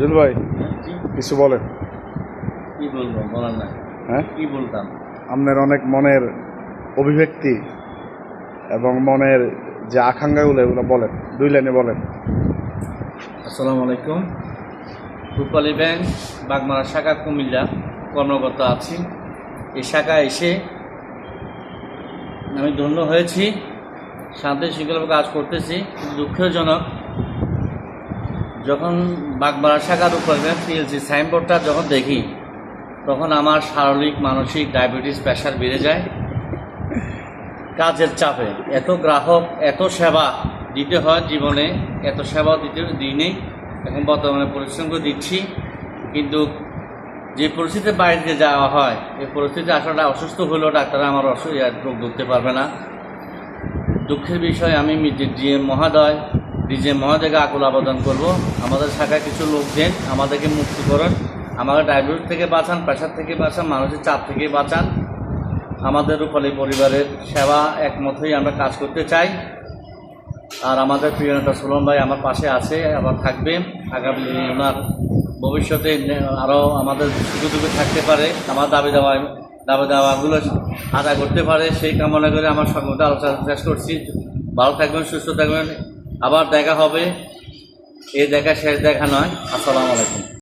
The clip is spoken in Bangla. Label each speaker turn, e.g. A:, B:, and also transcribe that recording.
A: জুয়েল ভাই কিছু বলেন।
B: কি বলবো, বলার না।
A: হ্যাঁ,
B: কি বলতাম?
A: আপনার অনেক মনের অভিব্যক্তি এবং মনের যে আকাঙ্ক্ষাগুলো এগুলো বলেন, 2 লাইনে বলেন।
B: আসসালামু আলাইকুম। রূপালী ব্যাংক বাগমারা শাখা কুমিল্লা কর্মরত আছি। এই শাখা এসে আমি ধন্য হয়েছি, শান্তি শৃঙ্খলাভাবে কাজ করতেছি। কিন্তু দুঃখজনক, যখন বাগমারা শাখা রূপালী ব্যাংক পিএলসি সাইনবোর্ডটা যখন দেখি, তখন আমার শারীরিক মানসিক ডায়াবেটিস প্রেশার বেড়ে যায়। কাজের চাপে এত গ্রাহক, এত সেবা দিতে হয় জীবনে, এত সেবা দিই। এখন বর্তমানে পরিশ্রম করে দিচ্ছি, কিন্তু যে পরিস্থিতিতে বাইরে যাওয়া হয়, এই পরিস্থিতি আসলে অসুস্থ হলেও ডাক্তাররা আমার রোগ ধরতে পারবে না। দুঃখের বিষয়, আমি ডিএম মহোদয়কে আকুল আবেদন করব, আমাদের শাখায় কিছু লোক দেন, আমাদেরকে মুক্তি করুন, আমাদের ডায়াবেটিস থেকে বাঁচান, প্রেশার থেকে বাঁচান, মানসিক চাপ থেকে বাঁচান। আমাদের রূপালী পরিবারের সেবা একমতই আমরা কাজ করতে চাই। আর আমাদের প্রিয় নেতা সুলন ভাই আমার পাশে আছে, আবার থাকবে। আগামী ওনার ভবিষ্যতে আরও আমাদের সুযোগ থাকতে পারে, আমার দাবি দাওয়াগুলো আদায় করতে পারে, সেই কামনা করে আমার সকলকে আলোচনা শেষ করছি। ভালো থাকবেন, সুস্থ থাকবেন, আবার দেখা হবে। এই দেখা শেষ দেখা নয়। আসসালামু আলাইকুম।